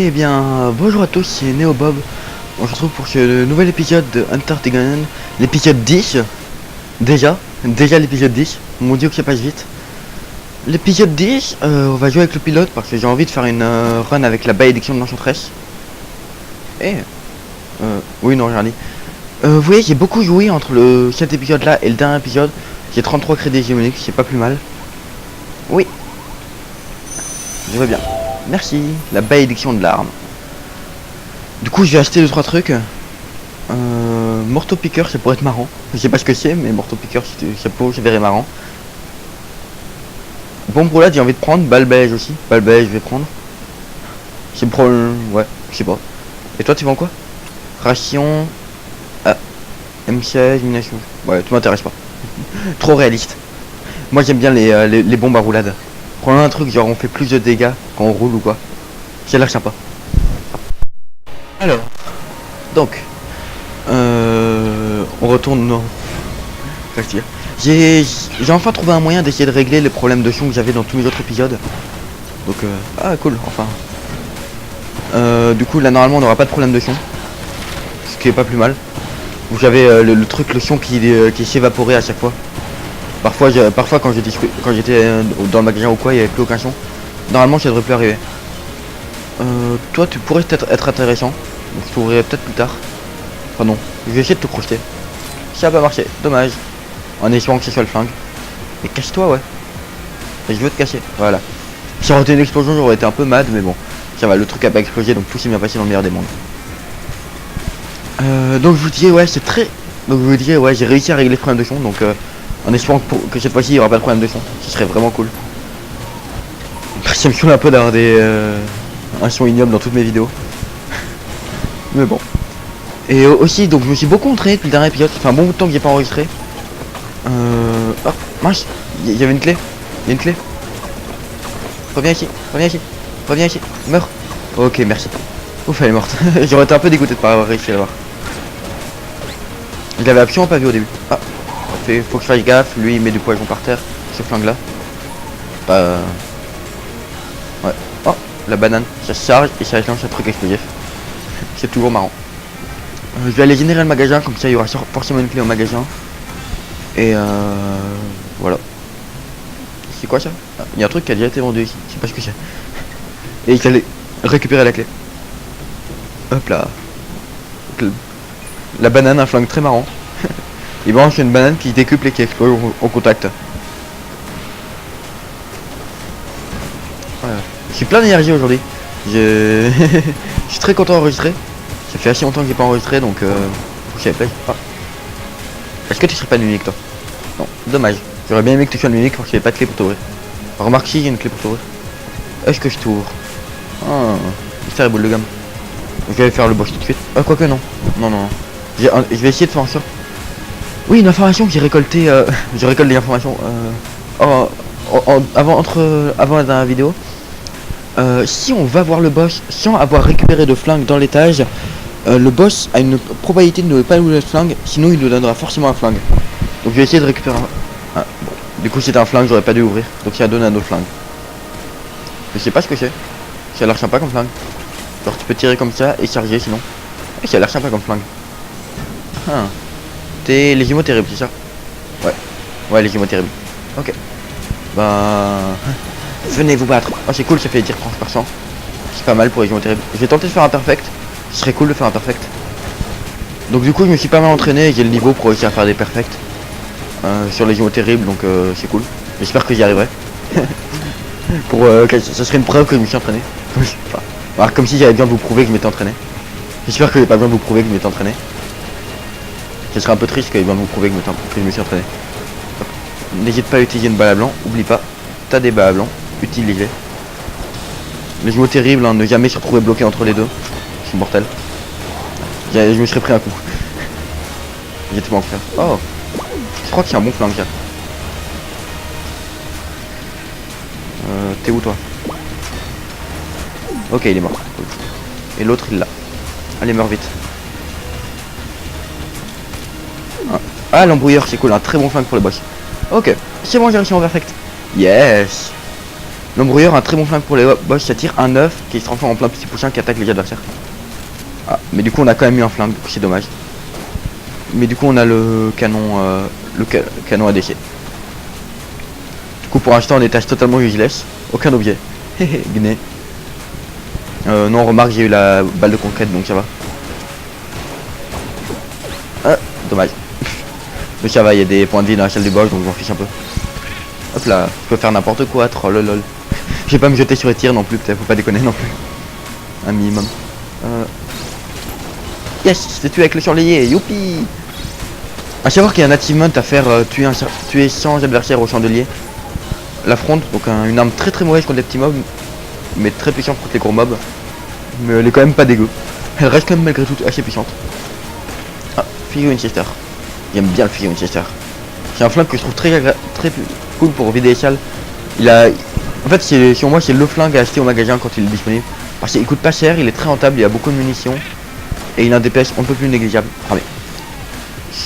Eh bien, bonjour à tous, c'est NeoBob. On se retrouve pour ce nouvel épisode de Enter the Gungeon, l'épisode 10. Déjà l'épisode 10. Mon dieu que ça passe vite. L'épisode 10, on va jouer avec le pilote parce que j'ai envie de faire une run avec la malédiction de l'enchantresse. Oui, non, j'ai rien dit. Vous voyez, j'ai beaucoup joué entre cet épisode là et le dernier épisode. J'ai 33 crédits géoniques, c'est pas plus mal. Oui. Je vais bien. Merci. La malédiction de l'arme. Du coup, j'ai acheté 2-3 trucs. Morto Picker, ça pourrait être marrant. Je sais pas ce que c'est, mais Morto Picker, ça pourrait s'avérer marrant. Bombe roulade, j'ai envie de prendre. Balle beige aussi. Balle beige, je vais prendre. C'est pour ouais, je sais pas. Et toi, tu vends quoi? Ration. Ah. M16, mination. Ouais, tout m'intéresse pas. Trop réaliste. Moi, j'aime bien les bombes à roulade. Prends un truc, genre on fait plus de dégâts quand on roule ou quoi. Ça a l'air sympa. Alors. Donc. On retourne. Non. J'ai enfin trouvé un moyen d'essayer de régler les problèmes de son que j'avais dans tous mes autres épisodes. Donc ah cool, enfin. Du coup là normalement on n'aura pas de problème de son. Ce qui est pas plus mal. Vous avez le truc, le son qui s'évaporait à chaque fois. Parfois quand j'étais dans le magasin ou quoi, il n'y avait plus aucun son. Normalement ça devrait plus arriver. Toi tu pourrais peut-être être intéressant. Donc je t'ouvrirai peut-être plus tard. Enfin non, je vais essayer de te crocheter. Ça va pas marcher, dommage. En espérant que ce soit le flingue. Mais casse-toi, ouais. Et je veux te casser, voilà. Si ça aurait été une explosion, j'aurais été un peu mad, mais bon. Ça va, le truc a pas explosé, donc tout s'est bien passé dans le meilleur des mondes. Donc je vous disais, ouais, c'est très... Donc je vous disais, ouais, j'ai réussi à régler le problème de son, donc en espérant que cette fois-ci, il n'y aura pas de problème de son. Ce serait vraiment cool. Ça me saoule un peu d'avoir un son ignoble dans toutes mes vidéos. Mais bon. Et aussi, donc je me suis beaucoup entraîné depuis le dernier épisode. Ça fait un bon bout de temps que j'ai pas enregistré. Oh, mince, il y avait une clé. Il y a une clé. Reviens ici, reviens ici, reviens ici, meurs. Ok, merci. Ouf, elle est morte. J'aurais été un peu dégoûté de pas avoir réussi à l'avoir. Je l'avais absolument pas vu au début. Ah, faut que je fasse gaffe. Lui, il met du poison par terre. Ce flingue là. Ouais. Oh, la banane. Ça se charge et ça lance un truc explosif. C'est toujours marrant. Je vais aller générer le magasin, comme ça il y aura forcément une clé au magasin. Et voilà. C'est quoi ça? Il y a un truc qui a déjà été vendu ici, je sais pas ce que c'est. Et il fallait récupérer la clé. Hop là. La banane, un flingue très marrant. Il branche une banane qui décuple et qui explose au contact. Voilà. Je suis plein d'énergie aujourd'hui. Je suis très content d'enregistrer. Ça fait assez longtemps que j'ai pas enregistré, donc j'avais plaisir. Ah. Est-ce que tu serais pas unique toi? Non, dommage. J'aurais bien aimé que tu sois unique parce qu'il n'y avait pas de clé pour t'ouvrir. Remarque si, il y a une clé pour t'ouvrir. Est-ce que je t'ouvre? Ah, mystère et boule de gamme. Je vais faire le boss tout de suite. Ah, quoique non. Non, non, non. Je vais essayer de faire en sorte. Oui, une information que j'ai récoltée. Je récolte des informations. Avant la dernière vidéo. Si on va voir le boss sans avoir récupéré de flingue dans l'étage, le boss a une probabilité de ne pas nous donner de flingue, sinon il nous donnera forcément un flingue. Donc je vais essayer de récupérer un... Ah, bon. Du coup c'était un flingue, j'aurais pas dû ouvrir, donc il a donné un autre flingue. Je sais pas ce que c'est. Ça a l'air sympa comme flingue. Genre tu peux tirer comme ça et charger sinon. Et ça a l'air sympa comme flingue. Ah. T'es les jumeaux terribles, c'est ça? Ouais. Ouais, les jumeaux terribles. Ok. Bah... Venez vous battre. Oh c'est cool, ça fait des tirs transperçants. C'est pas mal pour les jumeaux terribles. Je vais tenter de faire un perfect. Ce serait cool de faire un perfect. Donc du coup je me suis pas mal entraîné et j'ai le niveau pour réussir à faire des perfects. Sur les jumeaux terribles, donc c'est cool. J'espère que j'y arriverai. Pour ça serait une preuve que je me suis entraîné. Enfin, alors, comme si j'avais besoin de vous prouver que je m'étais entraîné. J'espère que j'ai pas besoin de vous prouver que je m'étais entraîné. Ce serait un peu triste que j'ai besoin de vous prouver que je me suis entraîné. N'hésite pas à utiliser une balle à blanc, oublie pas, t'as des balles à blanc, utilise-les. Les jumeaux terribles, hein, ne jamais se retrouver bloqué entre les deux. C'est mortel. Je me serais pris un coup. J'étais pas en faire. Oh, je crois que c'est un bon flingue ça. T'es où toi? Ok, il est mort. Et l'autre il l'a. Allez, meurs vite. Ah, l'embrouilleur, c'est cool, un très bon flingue pour les boss. Ok, c'est bon, j'ai réussi en perfect. Yes. L'embrouilleur, un très bon flingue pour les boss, ça tire un œuf qui se transforme en plein petit poussin qui attaque les adversaires. Ah, mais du coup on a quand même eu un flingue, c'est dommage. Mais du coup on a le canon canon ADC. Du coup pour l'instant on est tâche totalement useless, aucun objet. Gné. Non remarque j'ai eu la balle de conquête donc ça va. Ah, dommage. Mais ça va, il y a des points de vie dans la salle du boss donc je m'en fiche un peu. Hop là, je peux faire n'importe quoi, trollolol. Je vais pas me jeter sur les tirs non plus, peut-être, faut pas déconner non plus. Un minimum. Yes, je t'ai tué avec le surlayé, youpi. À savoir qu'il y a un achievement à faire tuer 100 adversaires au chandelier. L'affronte, donc une arme très mauvaise contre les petits mobs, mais très puissante contre les gros mobs. Mais elle est quand même pas dégueu. Elle reste quand même malgré tout assez puissante. Ah, figure Winchester. J'aime bien le figure Winchester. C'est un flingue que je trouve très cool pour vider les salles. En fait, sur moi, c'est le flingue à acheter au magasin quand il est disponible. Parce qu'il coûte pas cher, il est très rentable, il y a beaucoup de munitions. Et il a un DPS un peu plus négligeable. Ah mais...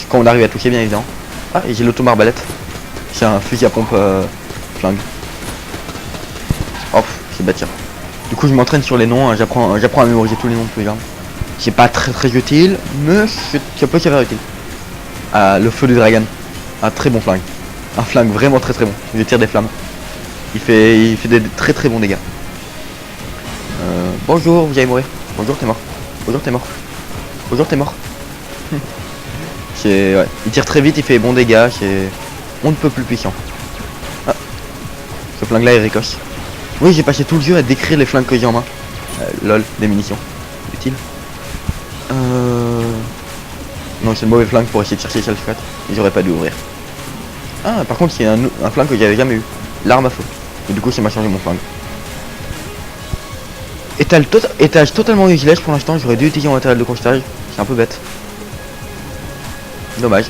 Quand on arrive à toucher, bien évidemment. Ah, et j'ai l'auto-marbalette. C'est un fusil à pompe flingue. Oh, c'est bête ça. Du coup, je m'entraîne sur les noms, hein, j'apprends à mémoriser tous les noms de tous les armes. C'est pas très utile, mais ça peut s'avérer utile. Ah, le feu du dragon. Un très bon flingue. Un flingue vraiment très bon. Il tire des flammes. Il fait des très bons dégâts. Bonjour, vous allez mourir. Bonjour, t'es mort. Bonjour, t'es mort. Bonjour, t'es mort. Ouais. Il tire très vite, il fait bons dégâts. On ne peut plus puissant. Ah. Ce flingue là il ricoche. Oui, j'ai passé tout le jeu à décrire les flingues que j'ai en main. Lol, des munitions. Utile. Non, c'est le mauvais flingue pour essayer de chercher les salles secrètes. J'aurais pas dû ouvrir. Ah, par contre, c'est un flingue que j'avais jamais eu. L'arme à feu. Et du coup, ça m'a changé mon flingue. Étage totalement useless pour l'instant. J'aurais dû utiliser mon matériel de crochetage. C'est un peu bête. Dommage.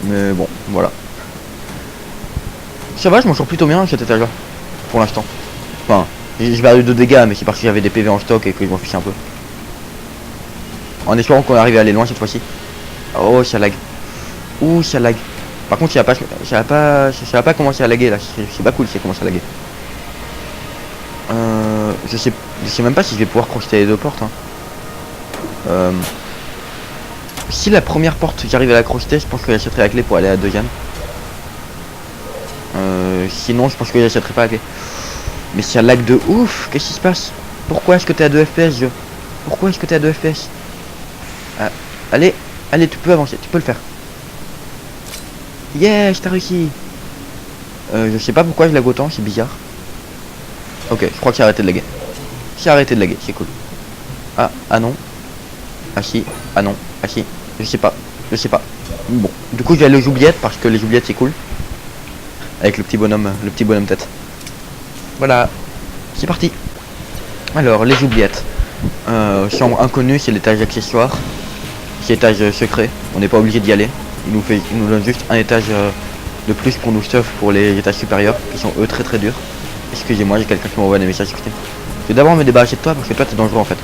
Mais bon, voilà. Ça va, je m'en sors plutôt bien cet étage là. Pour l'instant. Enfin, j'ai perdu 2 dégâts, mais c'est parce que j'avais des PV en stock et que je m'en fiche un peu. En espérant qu'on arrive à aller loin cette fois-ci. Oh, ça lag. Ouh, ça lag. Par contre, ça va pas commencer à laguer là. C'est pas cool si ça commence à laguer. Je sais même pas si je vais pouvoir crocheter les 2 portes. Hein. Si la première porte j'arrive à la crocheter, je pense que j'achèterai la clé pour aller à la deuxième. Sinon, je pense que j'achèterai pas la clé. Mais ça lag de ouf. Qu'est-ce qui se passe? Pourquoi est-ce que t'es à 2 FPS, jeu? Pourquoi est-ce que t'es à 2 FPS? Allez, tu peux avancer, tu peux le faire. Yes, t'as réussi. Je sais pas pourquoi je lag autant, c'est bizarre. Ok, je crois que c'est arrêté de laguer. C'est arrêté de laguer, c'est cool. Ah non. Ah si, ah non, ah si. Je sais pas. Bon, du coup je vais aller aux oubliettes parce que les oubliettes c'est cool. Avec le petit bonhomme tête. Voilà, c'est parti. Alors, les oubliettes. Chambre inconnue, c'est l'étage accessoire. C'est l'étage secret, on n'est pas obligé d'y aller. Il nous donne juste un étage de plus pour nous stuff pour les étages supérieurs, qui sont eux très durs. Excusez-moi, j'ai quelqu'un qui m'envoie des messages. Je vais d'abord me débarrasser de toi parce que toi t'es dangereux en fait.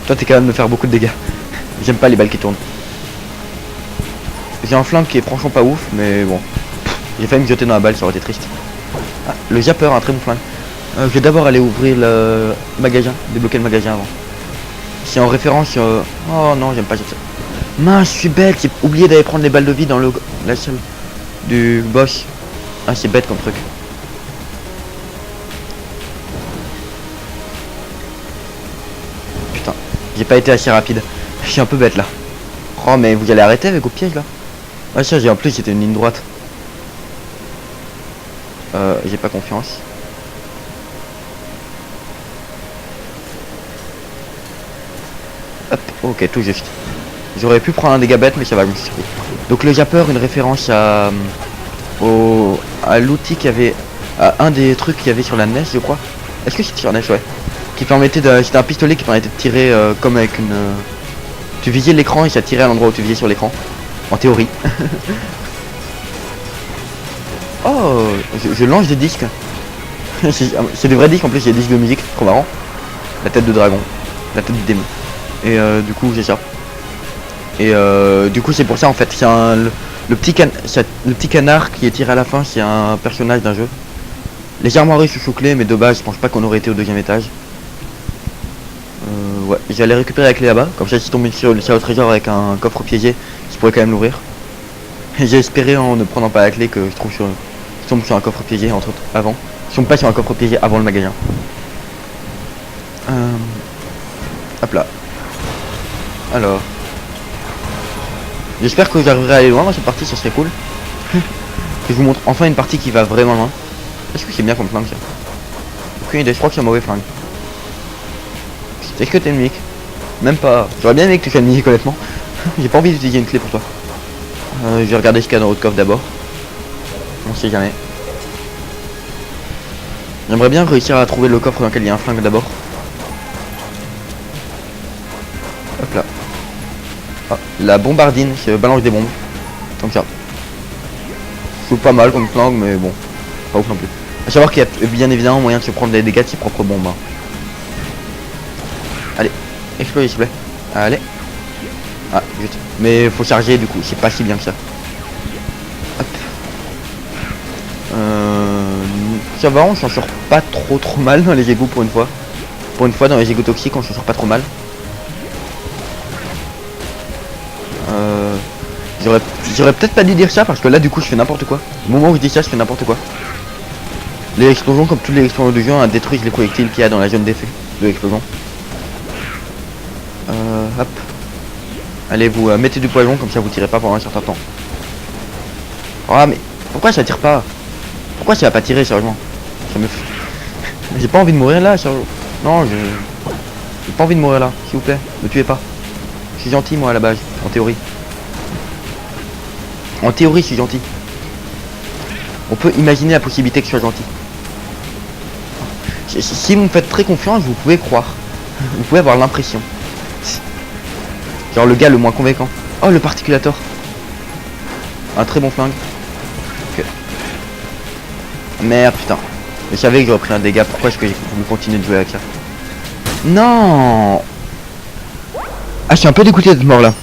Toi t'es capable de me faire beaucoup de dégâts. J'aime pas les balles qui tournent. J'ai un flingue qui est franchement pas ouf, mais bon. J'ai failli me jeter dans la balle, ça aurait été triste. Ah, le zapper, un très bon flingue. Je vais d'abord aller ouvrir le magasin, débloquer le magasin avant. C'est en référence... Oh non, j'aime pas ça. Mince, je suis bête, j'ai oublié d'aller prendre les balles de vie dans la salle du boss. Ah, c'est bête comme truc. Putain, j'ai pas été assez rapide. Je suis un peu bête là. Oh, mais vous allez arrêter avec vos pièges là. Ah ça, en plus c'était une ligne droite. J'ai pas confiance. Hop, ok, tout juste. J'aurais pu prendre un dégât bête, mais ça va, je me suis surpris. Donc le zapper, une référence à l'outil qu'il y avait, à un des trucs qu'il y avait sur la NES, je crois. Est-ce que c'était sur la NES? Ouais. Qui permettait c'était un pistolet qui permettait de tirer comme avec une... Tu visais l'écran et ça tirait à l'endroit où tu visais sur l'écran. En théorie. Oh, je lance des disques. C'est des vrais disques en plus, il y a des disques de musique, trop marrant. La tête de dragon, la tête du démon. Et du coup c'est ça. Et du coup c'est pour ça en fait, c'est le petit canard qui est tiré à la fin, c'est un personnage d'un jeu. Les armoiries sont sous clé, mais de base je pense pas qu'on aurait été au deuxième étage. Ouais, j'allais récupérer la clé là-bas, comme ça si je tombe sur le trésor avec un coffre piégé, je pourrais quand même l'ouvrir. Et j'ai espéré en ne prenant pas la clé que je tombe sur un coffre piégé entre autres avant. Je tombe pas sur un coffre piégé avant le magasin. Hop là. Alors. J'espère que j'arriverai à aller loin dans cette partie, ça serait cool. Que je vous montre enfin une partie qui va vraiment loin. Est-ce que c'est bien comme flingue ça? Aucune idée, je crois que c'est un mauvais flingue. Est-ce que t'es une mic? Même pas. J'aurais bien aimé que tu sois une mic honnêtement. J'ai pas envie d'utiliser une clé pour toi. Je vais regarder ce qu'il y a dans votre coffre d'abord. On sait jamais. J'aimerais bien réussir à trouver le coffre dans lequel il y a un flingue d'abord. Hop là. Ah, la bombardine qui balance des bombes. Comme ça. C'est pas mal comme flingue, mais bon. Pas ouf non plus. A savoir qu'il y a bien évidemment moyen de se prendre des dégâts de ses propres bombes. Hein. Allez, explosez s'il vous plaît. Allez. Ah, juste. Mais faut charger du coup, c'est pas si bien que ça. Hop. Ça va, on s'en sort pas trop mal dans les égouts pour une fois. Pour une fois dans les égouts toxiques, on s'en sort pas trop mal. J'aurais peut-être pas dû dire ça parce que là du coup je fais n'importe quoi. Au moment où je dis ça, je fais n'importe quoi. Les explosions, comme toutes les explosions du jeu, détruisent les projectiles qu'il y a dans la zone d'effet de l'explosion. Hop. Allez, vous mettez du poison, comme ça vous tirez pas pendant un certain temps. Ah mais pourquoi ça tire pas? Pourquoi ça va pas tirer sérieusement? Ça me... J'ai pas envie de mourir là, sérieusement. Non, j'ai pas envie de mourir là, s'il vous plaît, ne tuez pas. Je suis gentil moi à la base, en théorie. En théorie je suis gentil. On peut imaginer la possibilité que je sois gentil. Si vous me faites très confiance, vous pouvez croire. Vous pouvez avoir l'impression. Genre le gars le moins convaincant. Oh le particulator. Un très bon flingue. Ok. Merde putain. Je savais que j'aurais pris un dégât. Pourquoi est-ce que je continue de jouer avec ça? Non. Ah je suis un peu dégoûté de cette mort là.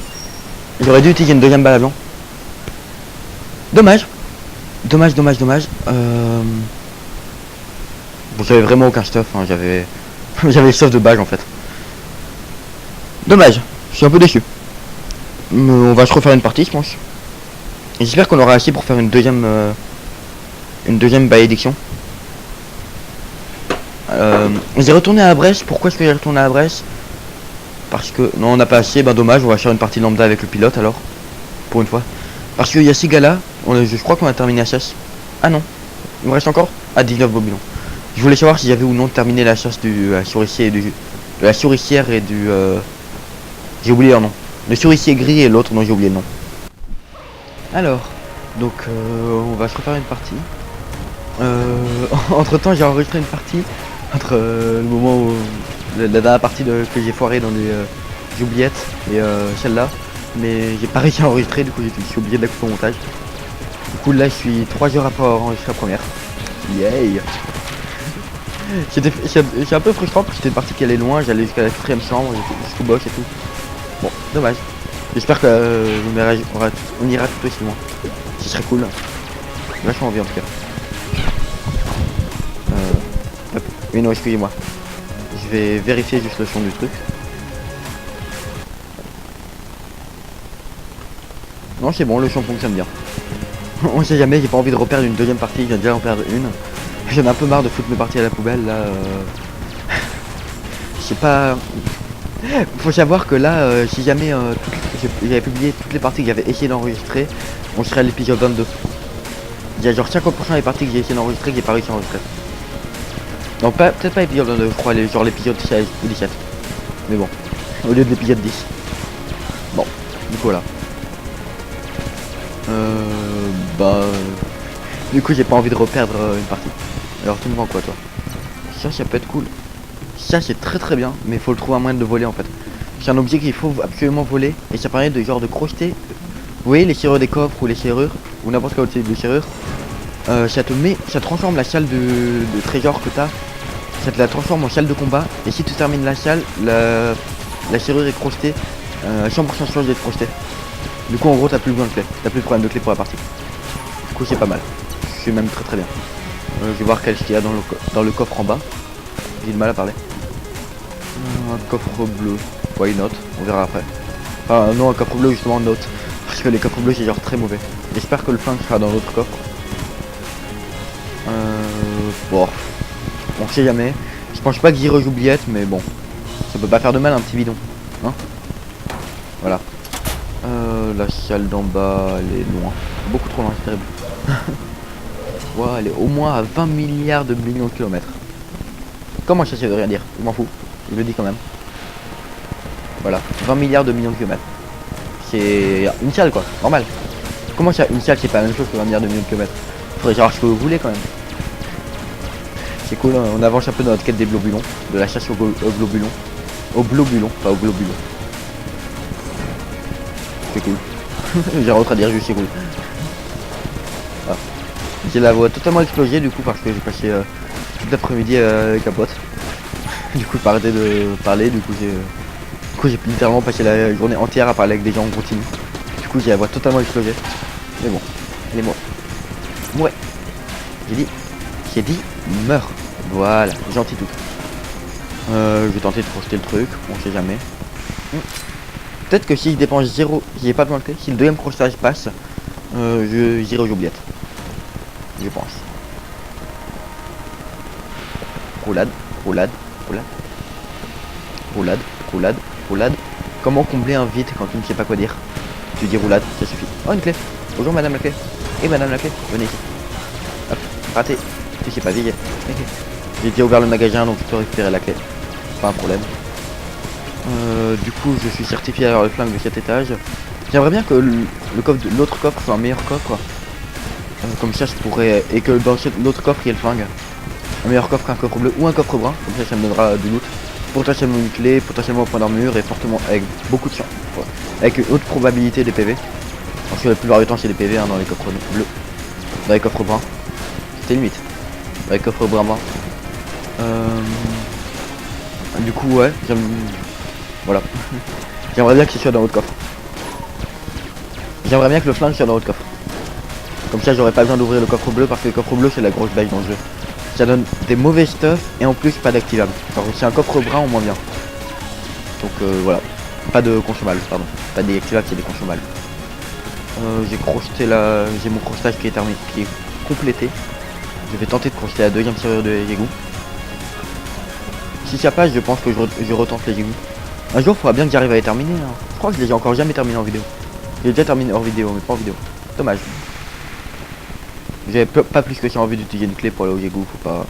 J'aurais dû utiliser une deuxième balle à blanc. Dommage. Dommage. Bon j'avais vraiment aucun stuff. Hein. J'avais le stuff de base en fait. Dommage. Je suis un peu déçu. Mais on va se refaire une partie je pense. Et j'espère qu'on aura assez pour faire une deuxième malédiction. J'ai retourné à Brest. Pourquoi est-ce que j'ai retourné à Brest? Parce que non on n'a pas assez. Ben dommage, on va faire une partie lambda avec le pilote alors. Pour une fois. Parce qu'il y a ces gars là. Je crois qu'on a terminé la chasse. Ah non. Il me reste encore 19 bobulons. Je voulais savoir si j'avais ou non terminé la chasse de la souricière et du j'ai oublié leur nom. Le souricier gris et l'autre dont j'ai oublié le nom. Alors, donc on va se refaire une partie. Entre temps j'ai enregistré une partie. Entre le moment où la dernière partie que j'ai foiré dans les oubliettes et celle-là. Mais j'ai pas réussi à enregistrer, du coup j'ai oublié de la couper au montage. Du coup là je suis 3 heures après avoir enregistré la première. Yay. C'est un peu frustrant parce que c'était une partie qui allait loin, j'allais jusqu'à la 4ème chambre, jusqu'au boss et tout. Bon, dommage. J'espère que on ira tout aussi loin. Ce serait cool. Vachement envie en tout cas. Hop. Oui non, excusez-moi. Je vais vérifier juste le son du truc. Non c'est bon, le son fonctionne bien. On sait jamais, j'ai pas envie de reperdre une deuxième partie, je viens déjà en perdre une. J'en ai un peu marre de foutre mes parties à la poubelle là. Je sais pas. Faut savoir que là, si jamais j'avais publié toutes les parties que j'avais essayé d'enregistrer, on serait à l'épisode 22. Il y a genre 50% des parties que j'ai essayé d'enregistrer que j'ai pas réussi à enregistrer. Non, peut-être pas l'épisode 22, je crois, genre l'épisode 16 ou 17. Mais bon, au lieu de l'épisode 10. Bon, du coup voilà. Du coup j'ai pas envie de reperdre une partie. Alors tu me vends quoi toi? Ça peut être cool. Ça c'est très bien, mais il faut le trouver un moyen de le voler en fait. C'est un objet qu'il faut absolument voler et ça permet de genre de crocheter. Vous voyez les serrures des coffres ou les serrures ou n'importe quel autre type de serrure. Ça transforme la salle de trésor que t'as. Ça te la transforme en salle de combat et si tu termines la salle, la serrure est crochetée. 100% sûr d'être crochetée. Du coup en gros t'as plus besoin de clé, t'as plus de problème de clé pour la partie. Du coup c'est pas mal. C'est même très bien. Je vais voir qu'est-ce qu'il y a dans le coffre en bas. J'ai du mal à parler. Un coffre bleu. Why not? On verra après. Enfin non, un coffre bleu justement note. Parce que les coffres bleus c'est genre très mauvais. J'espère que le flingue sera dans l'autre coffre. Bon. On sait jamais. Je pense pas que j'irai aux oubliettes, mais bon. Ça peut pas faire de mal un petit bidon. Hein? Voilà. La salle d'en bas, elle est loin. Beaucoup trop loin, c'est terrible. Ouais, elle est au moins à 20 milliards de millions de kilomètres. Comment ça veut rien dire? Je m'en fous. Je le dis quand même. Voilà, 20 milliards de millions de kilomètres. C'est une salle quoi, normal. Comment ça, une salle c'est pas la même chose que 20 milliards de millions de kilomètres? Faudrait savoir ce que vous voulez quand même. C'est cool, hein, on avance un peu dans notre quête des globulons. De la chasse aux globulons. Aux globulons, pas aux globulons. C'est cool. J'ai rien à dire, juste c'est cool. Ah. J'ai la voix totalement explosée du coup parce que j'ai passé toute l'après-midi avec un pote. Du coup, pas arrêté de parler, du coup j'ai littéralement passé la journée entière à parler avec des gens en continu. Du coup j'ai la voix totalement explosée. Mais bon, allez moi. Ouais. J'ai dit meurs. Voilà, gentil tout. Je vais tenter de projeter le truc, on sait jamais. Peut-être que si je dépense 0, j'ai pas besoin de clé, si le deuxième crochetage passe, j'irai aux oubliettes. Je pense. Roulade, roulade, roulade. Roulade, roulade, roulade. Comment combler un vide quand tu ne sais pas quoi dire? Tu dis roulade, ça suffit. Oh une clé. Bonjour madame la clé. Et madame la clé, venez ici. Hop, raté. Tu sais pas vieillir. J'ai déjà ouvert le magasin donc je peux récupérer la clé. Pas un problème. Du coup je suis certifié à avoir le flingue de cet étage. J'aimerais bien que le coffre de l'autre coffre soit un meilleur coffre. Comme ça je pourrais. Et que dans l'autre coffre il y ait le flingue. Un meilleur coffre qu'un coffre bleu ou un coffre brun. Comme ça ça me donnera du loot. Potentiellement une clé, potentiellement un point d'armure et fortement avec beaucoup de chance. Ouais. Avec une haute probabilité des PV. Parce que la plupart du temps c'est des PV hein, dans les coffres bleus. Dans les coffres bruns. C'était limite. Dans les coffres bruns. Du coup ouais, j'aime. Voilà. J'aimerais bien que ce soit dans votre coffre. J'aimerais bien que le flingue soit dans votre coffre. Comme ça j'aurais pas besoin d'ouvrir le coffre bleu parce que le coffre bleu c'est la grosse bague dans le jeu. Ça donne des mauvais stuff et en plus pas d'activable. Alors c'est un coffre brun au moins bien. Donc voilà. Pas de consommable, pardon. Pas des activables, c'est des consommables. J'ai crocheté la. J'ai mon crochetage qui est terminé, qui est complété. Je vais tenter de crocheter la deuxième serrure de égouts. Si ça passe, je pense que je retente les égouts. Un jour, il faudra bien que j'arrive à les terminer. Hein. Je crois que je les ai encore jamais terminés en vidéo. J'ai déjà terminé hors vidéo, mais pas en vidéo. Dommage. J'avais pas plus que ça envie d'utiliser une clé pour aller aux égouts. Faut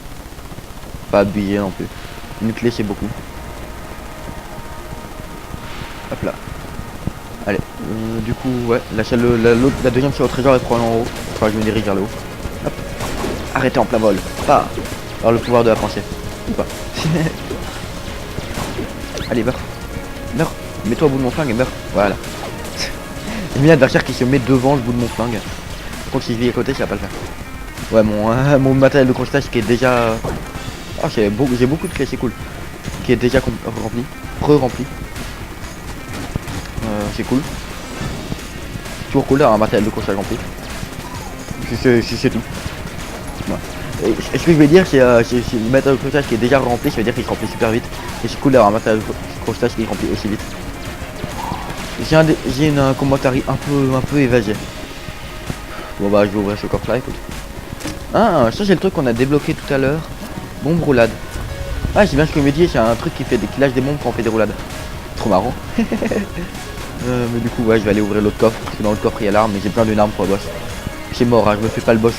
pas abuser non plus. Une clé, c'est beaucoup. Hop là. Allez. Du coup, ouais. La deuxième serrure au trésor est probablement en haut. Enfin, je me dirige vers le haut. Hop. Arrêtez en plein vol. Pas. Alors le pouvoir de la pensée. Ou pas. Allez, meurs. Meurs. Mets-toi au bout de mon flingue et meurs. Voilà. J'ai mis l'adversaire qui se met devant le bout de mon flingue. Par contre, si je vis à côté, ça va pas le faire. Ouais, mon matériel de crochetage qui est déjà. Oh, j'ai beaucoup de clés, c'est cool. Qui est déjà rempli. Re-rempli. C'est cool. Toujours cool d'avoir un matériel de crochetage rempli. C'est tout. Ouais. Et ce que je vais dire, c'est le matériel de crochetage qui est déjà rempli, ça veut dire qu'il se remplit super vite. Et c'est cool d'avoir un matériel de crochetage qui est rempli aussi vite. J'ai un commentaire un peu évasé. Bon bah je vais ouvrir ce coffre là, écoute. Ah, ça c'est le truc qu'on a débloqué tout à l'heure. Bombe roulade. Ah c'est bien ce que je me dis, c'est un truc qui lâche des bombes quand on fait des roulades. Trop marrant. Mais du coup ouais, je vais aller ouvrir l'autre coffre, parce que dans le coffre il y a l'arme, mais j'ai besoin d'une arme pour le boss. C'est mort, hein, je me fais pas le boss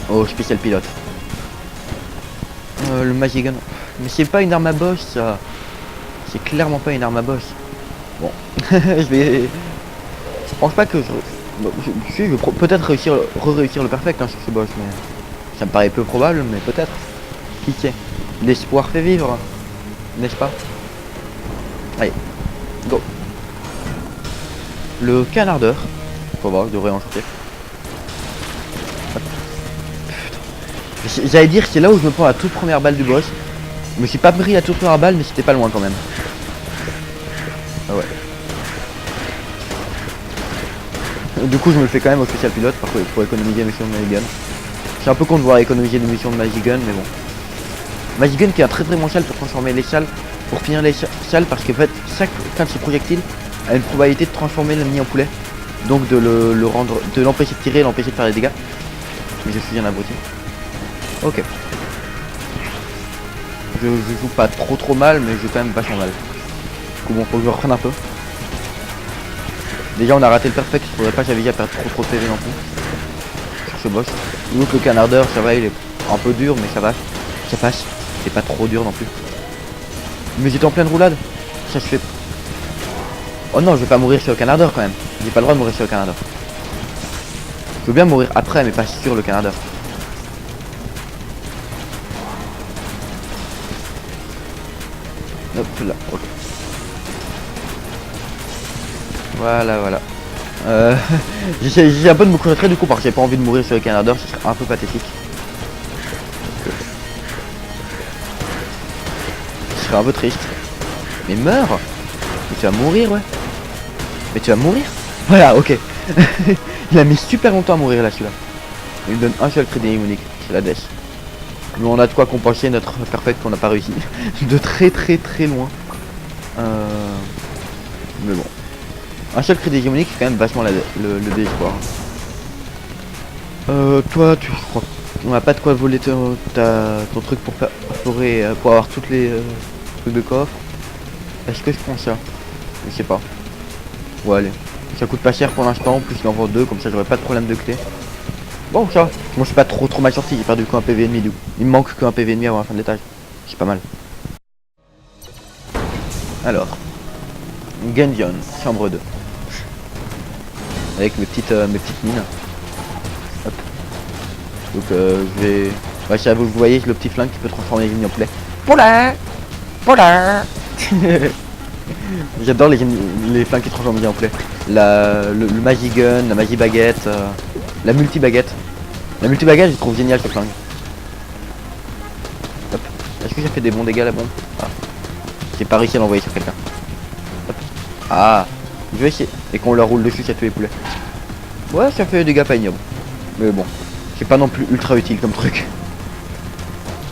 au spécial pilote. Le Magic Gun. Mais c'est pas une arme à boss ça. C'est clairement pas une arme à boss. Bon, je vais. Je pense pas que je vais peut-être réussir le perfect hein, sur ce boss, mais ça me paraît peu probable, mais peut-être. Qui sait? L'espoir fait vivre, n'est-ce pas? Allez, go. Le canardeur. Faut voir, je devrais en choquer. J'allais dire c'est là où je me prends la toute première balle du boss. Je me suis pas pris la toute première balle, mais c'était pas loin quand même. Ah ouais. Du coup je me le fais quand même au spécial pilote pour économiser mes sur mes guns. C'est un peu con de devoir économiser des munitions de Magic Gun, mais bon. Magic Gun qui est un très très bon chal pour transformer les chals, pour finir les chals, parce qu'en fait, chaque fin de ce projectile a une probabilité de transformer l'ennemi en poulet. Donc de le rendre, de l'empêcher de tirer, l'empêcher de faire des dégâts. Mais je suis un abruti. Ok. Je joue pas trop mal, mais je joue quand même vachement mal. Du coup bon, faut que je reprenne un peu. Déjà on a raté le perfect, je faudrait pas que j'avais déjà perdre trop de PV non plus. Sur ce boss. Donc le canardeur, ça va, il est un peu dur, mais ça va. Ça passe. C'est pas trop dur non plus. Mais j'étais en pleine roulade. Ça se fait. Oh non, je vais pas mourir sur le canardeur quand même. J'ai pas le droit de mourir sur le canardeur. Je veux bien mourir après, mais pas sur le canardeur. Hop là, ok. Voilà. J'essaie un peu de me concentrer du coup parce que j'ai pas envie de mourir sur le canardeur, ce serait un peu pathétique. Ce serait un peu triste. Mais meurs! Mais tu vas mourir, ouais. Mais tu vas mourir? Voilà, ok. Il a mis super longtemps à mourir là celui-là. Il me donne un seul crédit unique, c'est la death. Mais on a de quoi compenser notre perfect qu'on n'a pas réussi. De très loin. Mais bon. Un seul crédit unique c'est quand même vachement le désespoir. Toi tu crois. On n'a pas de quoi voler ton truc pour faire pour avoir toutes les trucs de coffre. Est-ce que je prends ça? Je sais pas. Ouais allez. Ça coûte pas cher pour l'instant, plus il en vend deux, comme ça j'aurai pas de problème de clé. Bon ça, moi je suis pas trop mal sorti, j'ai perdu qu'un PV ennemi du coup. Il me manque qu'un PV ennemi avant la fin de l'étage. C'est pas mal. Alors. Gungeon, chambre 2. Avec mes petites mines. Hop. Donc je vais. Ouais, ça vous voyez le petit flingue qui peut transformer les ennemis en poulet. Poulet. J'adore les flingues qui transforment les ennemis en poulet. Le Magic Gun, la Magic Baguette, la multi baguette. La multi baguette je trouve génial ce flingue. Hop. Est-ce que ça fait des bons dégâts la bombe? Ah. J'ai pas réussi à l'envoyer sur quelqu'un. Hop. Ah. Je vais essayer. Et qu'on leur roule dessus, ça tue les poulets. Ouais, ça fait des dégâts pas ignobles. Mais bon. C'est pas non plus ultra utile comme truc.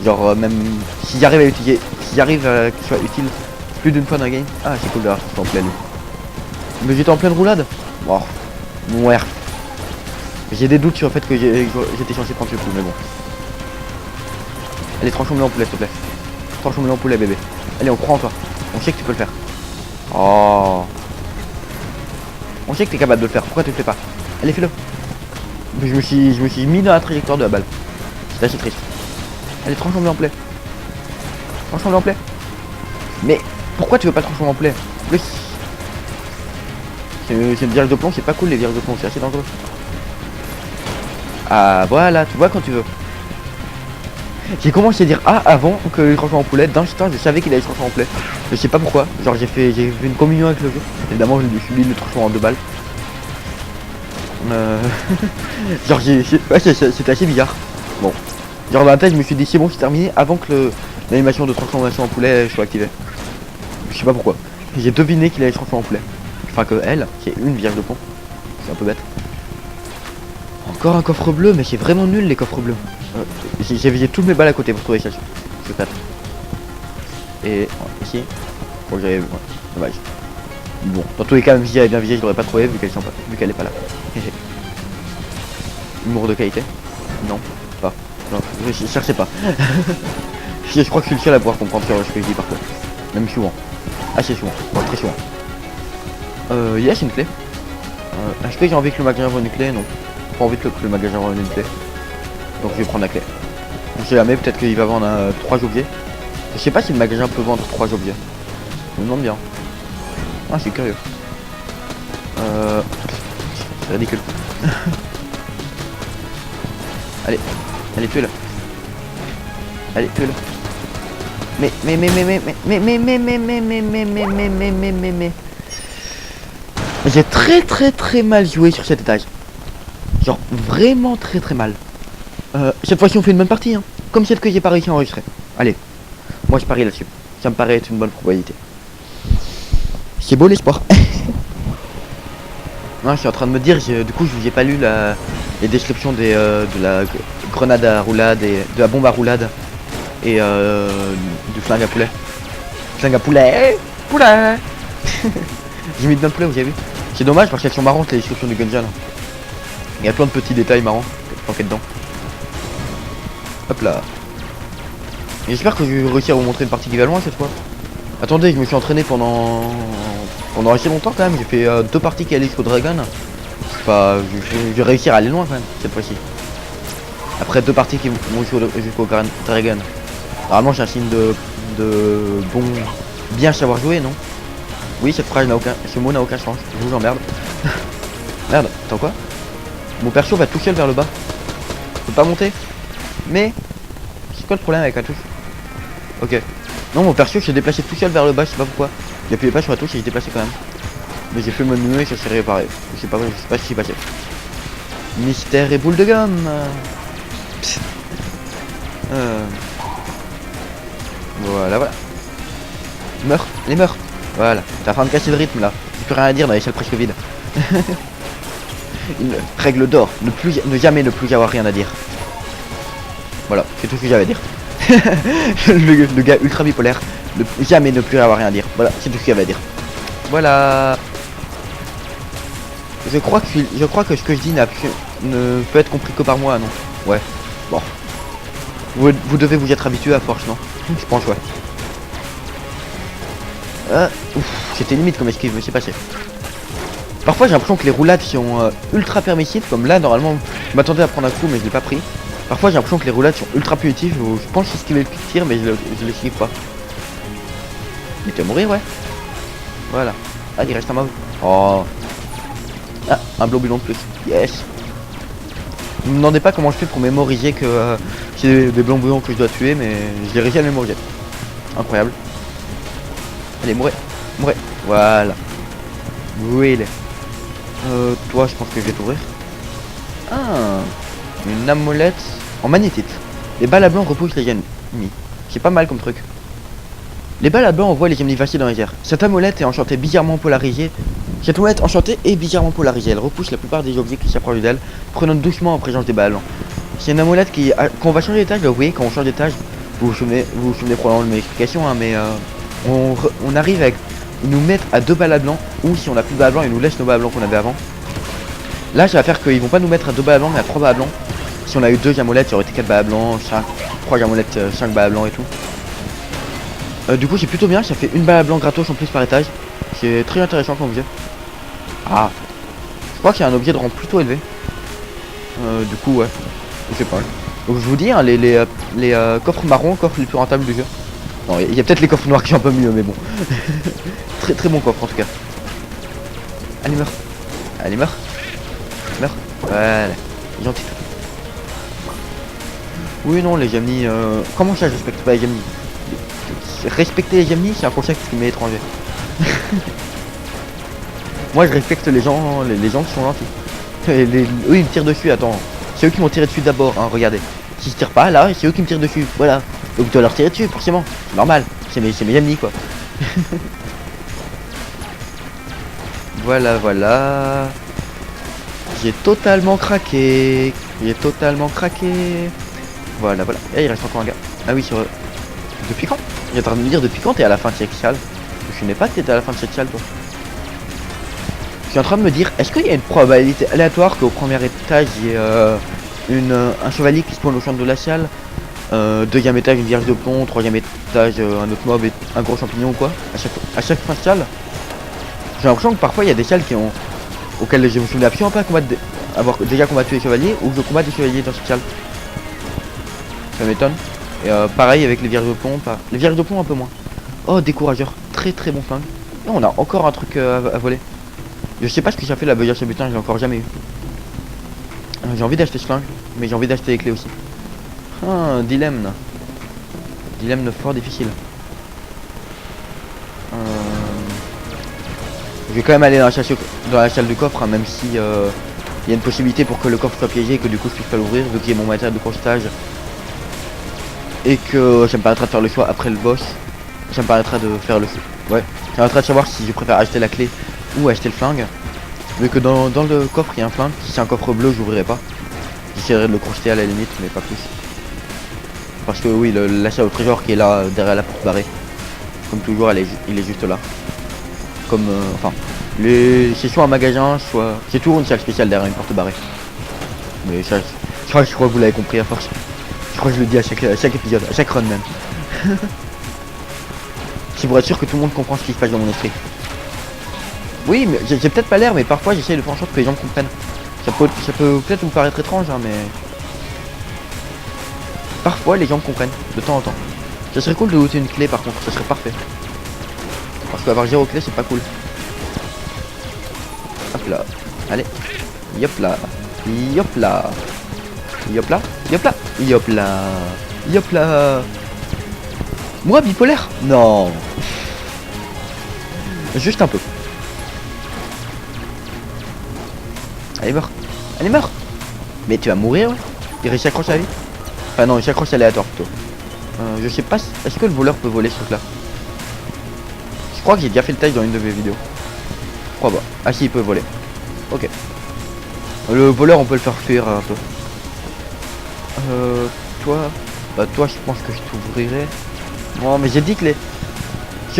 Genre même si j'arrive à utiliser. Si j'arrive à qu'il soit utile plus d'une fois dans la game. Ah c'est cool d'avoir tout en pleine. Mais j'étais en pleine roulade. Oh. Ouais. J'ai des doutes sur le fait que j'étais censé prendre ce coup, mais bon. Allez, transforme-le en poulet, s'il te plaît. Transforme-le en poulet, bébé. Allez, on croit en toi. On sait que tu peux le faire. Oh. On sait que t'es capable de le faire. Pourquoi tu le fais pas? Allez, fais-le. Je me suis mis dans la trajectoire de la balle. C'est assez triste. Allez, transforme-le en poulet. Transforme-le en poulet. Mais pourquoi tu veux pas le transformer en poulet? Oui. C'est une vierge de plomb, c'est pas cool les vierges de plomb, c'est assez dangereux. Ah voilà, tu vois quand tu veux. J'ai commencé à dire ah avant que il transforme en poulet, d'instinct je savais qu'il allait se transformer en poulet. Je sais pas pourquoi, genre j'ai fait une communion avec le jeu. Évidemment je lui suis mis le transformer en 2 balles. Genre ouais, c'était assez bizarre. Bon. Genre dans la tête je me suis dit c'est bon c'est terminé avant que l'animation de transformation en poulet soit activée. Je sais pas pourquoi. J'ai deviné qu'il allait se transformer en poulet. Enfin que elle, qui est une vierge de plomb. C'est un peu bête. Encore un coffre bleu, mais c'est vraiment nul les coffres bleus. J'ai visé toutes mes balles à côté pour trouver ça. Je pète. Et ici. Bon j'avais. Ouais, dommage. Bon, dans tous les cas, même si j'avais bien visé, je l'aurais pas trouvé vu qu'elle est pas là. Humour de qualité? Non, pas. Non, je cherchais pas. Je crois que je suis le seul à pouvoir comprendre ce que je dis parfois. Même souvent. Assez souvent. Bon, très souvent. Yes, une clé. Est-ce que j'ai envie que le magasin vende une clé? Non. Pas envie que le magasin vende une clé. Donc je vais prendre la clé. On sait jamais, peut-être qu'il va vendre 3 objets. Je sais pas si le magasin peut vendre 3 objets. Je me demande bien. Ah, c'est curieux. C'est ridicule. Allez, tue-le. Allez, tue-le. Mais. J'ai très mal joué sur cet étage. Genre vraiment très mal. Cette fois-ci on fait une bonne partie hein. Comme celle que j'ai pas réussi à enregistrer. Allez, moi je parie là-dessus. Ça me paraît être une bonne probabilité. C'est beau l'espoir. Non, je suis en train de me dire, du coup, j'ai pas lu les descriptions de la grenade à roulade et de la bombe à roulade et du flingue à poulet. Flingue à poulet, poulet. J'ai mis de notre poulet, vous avez vu. C'est dommage parce qu'elles sont marrantes les descriptions du Gungeon. Il y a plein de petits détails marrants planqués dedans. Hop là. J'espère que je vais réussir à vous montrer une partie qui va loin cette fois. Attendez, je me suis entraîné pendant assez longtemps quand même. J'ai fait 2 parties qui allaient jusqu'au Dragon. Enfin, je vais réussir à aller loin quand même cette fois-ci. Après 2 parties qui vont jusqu'au Dragon. Normalement j'ai un signe de bon, bien savoir jouer, non? Oui, cette phrase n'a aucun, ce mot n'a aucun sens. Je vous emmerde. Merde, attends quoi? Mon perso va tout seul vers le bas. Je peux pas monter. Mais c'est quoi le problème avec la touche? Ok. Non, mon perso s'est déplacé tout seul vers le bas, je sais pas pourquoi. J'appuyais pas sur la touche et il s'est déplacé quand même. Mais j'ai fait mon mieux et ça s'est réparé. Je sais pas ce qui s'est passé. Mystère et boule de gomme. Voilà, voilà. Meurs, les meurs. Voilà, t'es en train de casser le rythme là. J'ai plus rien à dire dans les salles presque vides. Une règle d'or, ne jamais ne plus avoir rien à dire. Voilà, c'est tout ce que j'avais à dire. le gars ultra bipolaire, jamais ne plus avoir rien à dire. Voilà, c'est tout ce qu'il y avait à dire. Voilà. Je crois que ce que je dis ne peut être compris que par moi, non? Ouais. Bon. Vous devez vous être habitué à force, non? Je pense, ouais. C'était limite comme esquive, mais c'est passé. Parfois j'ai l'impression que les roulades sont ultra permissives, comme là normalement je m'attendais à prendre un coup mais je l'ai pas pris. Parfois j'ai l'impression que les roulades sont ultra punitives, je pense esquiver le tir mais je l'esquive pas. Il était à mourir, ouais. Voilà. Ah, il reste un mob. Oh. Ah, un globulon de plus. Yes. Ne me demandez pas comment je fais pour mémoriser que j'ai des globulons que je dois tuer, mais je l'ai réussi à le mémoriser. Incroyable. Allez, mourez. Mourez. Voilà. Oui, il est. Toi, je pense que je vais t'ouvrir. Ah, une amulette en magnétite. Les balles à blanc repoussent les ennemis. C'est pas mal comme truc. Les balles à blanc envoient les ennemis vaciller dans les airs. Cette amulette est enchantée bizarrement polarisée. Cette amulette enchantée est bizarrement polarisée. Elle repousse la plupart des objets qui s'approchent d'elle, prenant doucement en présence des balles à blanc. C'est une amulette qui, quand on va changer d'étage, vous voyez, quand on change d'étage, vous vous souvenez probablement de mes explications, hein, mais on arrive avec. Ils nous mettent à 2 balles à blanc, ou si on a plus de balles à blanc, ils nous laissent nos balles à blanc qu'on avait avant. Là, ça va faire qu'ils vont pas nous mettre à 2 balles à blanc, mais à 3 balles à blanc. Si on a eu 2 amolettes, ça aurait été 4 balles à blanc, 3 amolettes, 5 balles à blanc et tout. Du coup, c'est plutôt bien, ça fait une balle à blanc gratos en plus par étage. C'est très intéressant comme objet. Ah, je crois qu'il y a un objet de rang plutôt élevé. Du coup, ouais, c'est pas mal. Donc, je vous dis, hein, les coffres marrons, coffres les plus rentables du jeu. Non, il y a peut-être les coffres noirs qui sont un peu mieux, mais bon. Très très bon coffre en tout cas. Allez, meurs. Allez, meurs. Meurs. Voilà. Gentil. Oui, non, les Yamni. Comment ça, je respecte pas les Yamni? Respecter les Yamni, c'est un concept qui m'est étranger. Moi, je respecte les gens qui sont gentils. Eux, ils me tirent dessus, attends. C'est eux qui m'ont tiré dessus d'abord, hein, regardez. S'ils se tirent pas, là, c'est eux qui me tirent dessus, voilà. Donc, tu dois leur tirer dessus, forcément. C'est normal. C'est mes Yamni, quoi. Voilà, voilà. J'ai totalement craqué. J'ai totalement craqué. Voilà, voilà. Et il reste encore un gars. Ah oui, sur... Depuis quand? Il est en train de me dire depuis quand t'es à la fin de cette salle. Je ne sais pas que t'étais à la fin de cette salle, toi. Je suis en train de me dire, est-ce qu'il y a une probabilité aléatoire qu'au premier étage, il y ait un chevalier qui spawn au centre de la salle, deuxième étage, une vierge de plomb, troisième étage, un autre mob et un gros champignon ou quoi? À chaque fin de salle. J'ai l'impression que parfois il y a des salles auxquelles je me souviens absolument pas avoir déjà combattu les chevaliers ou que je combats des chevaliers dans cette salle. Ça m'étonne. Et pareil avec les vierges de plomb, les vierges de plomb un peu moins. Oh, décourageur, très très bon flingue. Et on a encore un truc à voler. Je sais pas ce que ça fait la beugère chez butin, je l'ai encore jamais eu. J'ai envie d'acheter ce flingue, mais j'ai envie d'acheter les clés aussi. Ah, dilemme. Dilemme fort difficile. Je vais quand même aller dans la salle du coffre, hein, même si il y a une possibilité pour que le coffre soit piégé et que du coup je puisse pas l'ouvrir, vu qu'il y a mon matériel de crochetage. Et que ça me permettra de faire le choix après le boss. Ça me permettra de faire le choix. Ouais, ça me permettra de savoir si je préfère acheter la clé ou acheter le flingue. Vu que dans le coffre il y a un flingue. Si c'est un coffre bleu, j'ouvrirai pas. J'essaierai de le crocheter à la limite, mais pas plus. Parce que oui, l'achat au trésor qui est là derrière la porte barrée. Comme toujours, il est juste là. Comme enfin, c'est soit un magasin, soit c'est toujours une salle spéciale derrière une porte barrée. Mais ça, je crois que vous l'avez compris à force. Je crois que je le dis à chaque épisode, à chaque run même. C'est pour être sûr que tout le monde comprend ce qui se passe dans mon esprit. Oui, mais j'ai peut-être pas l'air, mais parfois j'essaie de faire en sorte que les gens comprennent. Ça peut peut-être vous paraître étrange, hein, mais parfois les gens comprennent, de temps en temps. Ça serait cool de looter une clé par contre, ça serait parfait. Parce qu'avoir 0 clé c'est pas cool. Hop là, allez, yop là, yop là, yop là, yop là, yop là, yop là. Moi bipolaire? Non. Juste un peu. Allez meurs. Allez meurs. Mais tu vas mourir ouais. Il s'accroche à la vie. Enfin non, il s'accroche aléatoire plutôt. Je sais pas, est-ce que le voleur peut voler ce truc là? Je crois que j'ai déjà fait le test dans une de mes vidéos. Je crois pas. Ah si, il peut voler. Ok. Le voleur on peut le faire fuir un peu. Toi. Bah toi je pense que je t'ouvrirai. Non mais j'ai dit que le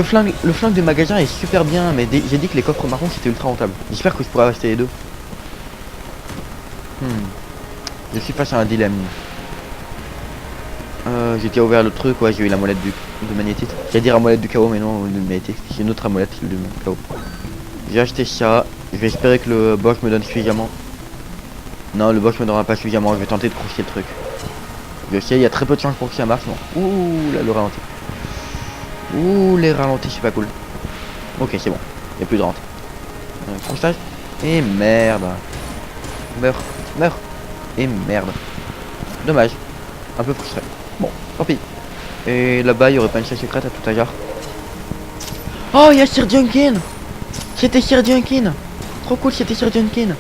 flingue de magasin est super bien, mais j'ai dit que les coffres marrons c'était ultra rentable. J'espère que je pourrais acheter les deux. Je suis face à un dilemme. J'ai déjà ouvert le truc, ouais j'ai eu la molette de magnétite. J'allais dire amulette du chaos mais non, de magnétite. C'est une autre amulette du chaos. J'ai acheté ça. Je vais espérer que le boss me donne suffisamment. Non, le boss me donnera pas suffisamment. Je vais tenter de crocheter le truc. Je sais, il y a très peu de chances pour que ça marche. Non. Ouh là, le ralenti. Ouh, les ralentis, c'est pas cool. Ok, c'est bon. Il n'y a plus de rente. Crochetage. Et merde. Meurs. Meurs. Et merde. Dommage. Un peu frustré. Bon, tant pis. Et là-bas, il y aurait pas une salle secrète à tout hasard. Oh, il y a Sir Junkin. C'était Sir Junkin. Trop cool, c'était Sir Junkin.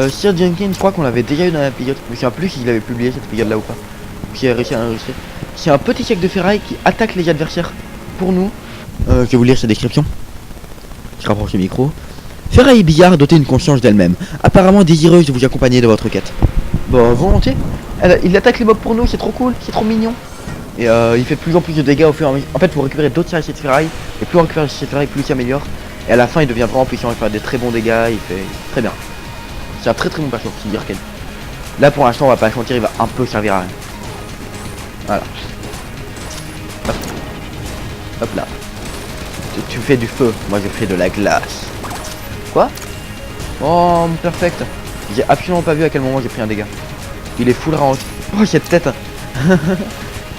Sir Junkin, je crois qu'on l'avait déjà eu dans l'épisode. Je me souviens plus s'il avait publié cet épisode là ou pas. S'il a réussi à enregistrer. C'est un petit chèque de ferraille qui attaque les adversaires pour nous. Je vais vous lire sa description. Je rapproche le micro. Ferraille Billard dotée d'une conscience d'elle-même, apparemment désireuse de vous accompagner dans votre quête. Bon, volontiers. Il attaque les mobs pour nous, c'est trop cool, c'est trop mignon. Et il fait de plus en plus de dégâts au fur et à mesure. En fait, vous récupérez d'autres sachets de ferraille. Et plus on récupère de sachets de ferraille, plus il s'améliore. Et à la fin, il devient vraiment puissant, il fait des très bons dégâts, il fait très bien. C'est un très bon perso, c'est dire qu'elle. Là pour l'instant, on va pas se mentir, il va un peu servir à rien. Voilà. Hop, hop là. Tu fais du feu, moi je fais de la glace. Quoi? Oh, perfect. J'ai absolument pas vu à quel moment j'ai pris un dégât. Il est full ralenti. Oh, cette tête.